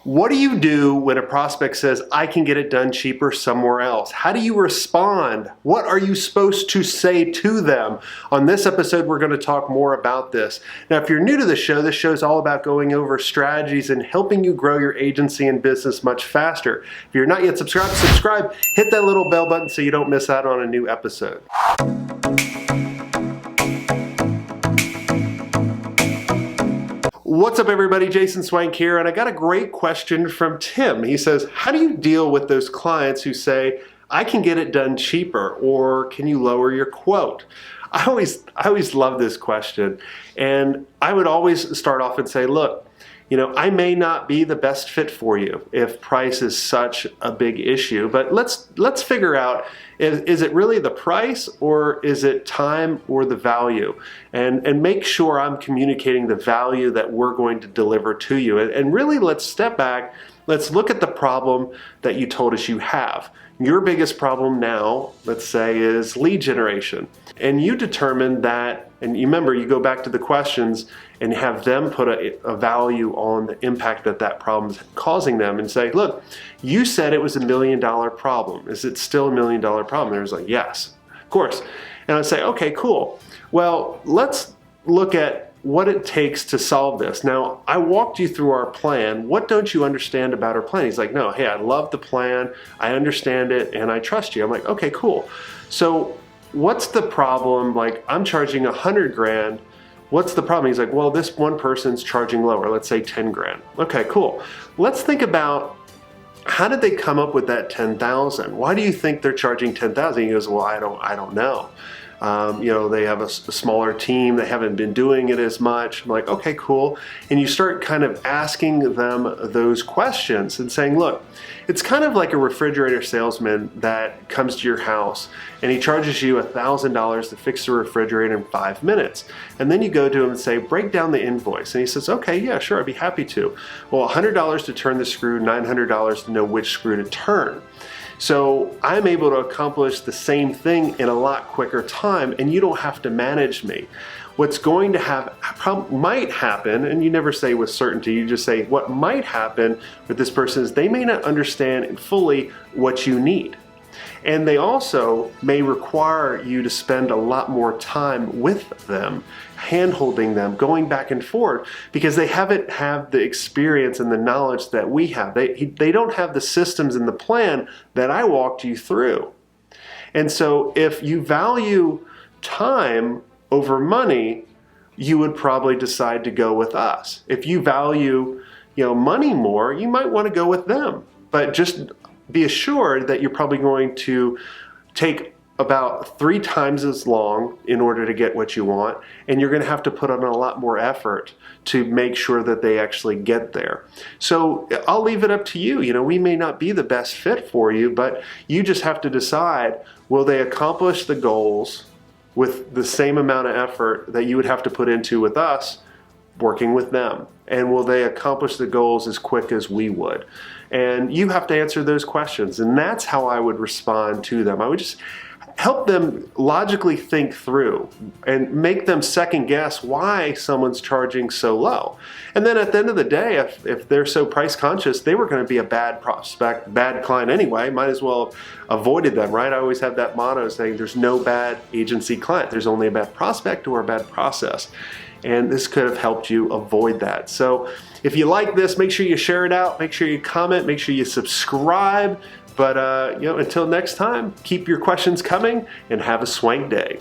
What do you do when a prospect says, I can get it done cheaper somewhere else? How do you respond? What are you supposed to say to them? On this episode, we're going to talk more about this. Now, if you're new to the show, this show is all about going over strategies and helping you grow your agency and business much faster. If you're not yet subscribe, hit that little bell button so you don't miss out on a new episode. What's up everybody, Jason Swenk here, and I got a great question from Tim. He says, how do you deal with those clients who say, I can get it done cheaper, or can you lower your quote? I always love this question, and I would always start off and say, look, I may not be the best fit for you if price is such a big issue, but let's figure out, is it really the price or is it time or the value? And make sure I'm communicating the value that we're going to deliver to you. And really, let's step back. Let's look at the problem that you told us you have. Your biggest problem now, let's say, is lead generation. And you determine that, and you remember, you go back to the questions and have them put a value on the impact that that problem is causing them and say, look, you said it was $1 million problem. Is it still $1 million problem? And it was like, yes, of course. And I'd say, okay, cool. Well, let's look at what it takes to solve this. Now, I walked you through our plan. What don't you understand about our plan? He's like, no, hey, I love the plan. I understand it and I trust you. I'm like, okay, cool. So what's the problem? Like, I'm charging 100 grand. What's the problem? He's like, well, this one person's charging lower, let's say 10 grand. Okay, cool. Let's think about, how did they come up with that 10,000? Why do you think they're charging 10,000? He goes, well, I don't know. They have a smaller team. They haven't been doing it as much. I'm like, okay, cool. And you start kind of asking them those questions and saying, look, it's kind of like a refrigerator salesman that comes to your house and he charges you $1,000 to fix the refrigerator in 5 minutes. And then you go to him and say, break down the invoice. And he says, okay, yeah, sure, I'd be happy to. Well, $100 to turn the screw, $900 to know which screw to turn. So I'm able to accomplish the same thing in a lot quicker time, and you don't have to manage me. What's going to might happen, and you never say with certainty, you just say what might happen with this person is they may not understand fully what you need. And they also may require you to spend a lot more time with them, hand-holding them, going back and forth, because they haven't had the experience and the knowledge that we have. They don't have the systems and the plan that I walked you through. And so if you value time over money, you would probably decide to go with us. If you value, money more, you might want to go with them. But just be assured that you're probably going to take about 3 times as long in order to get what you want, and you're going to have to put on a lot more effort to make sure that they actually get there. So I'll leave it up to you. We may not be the best fit for you, but you just have to decide, will they accomplish the goals with the same amount of effort that you would have to put into with us working with them? And will they accomplish the goals as quick as we would? And you have to answer those questions. And that's how I would respond to them. I would just help them logically think through and make them second guess why someone's charging so low. And then at the end of the day, if they're so price conscious, they were going to be a bad prospect, bad client anyway, might as well have avoided them, right? I always have that motto saying there's no bad agency client. There's only a bad prospect or a bad process. And this could have helped you avoid that. So if you like this, make sure you share it out, make sure you comment, make sure you subscribe. But until next time, keep your questions coming and have a swank day.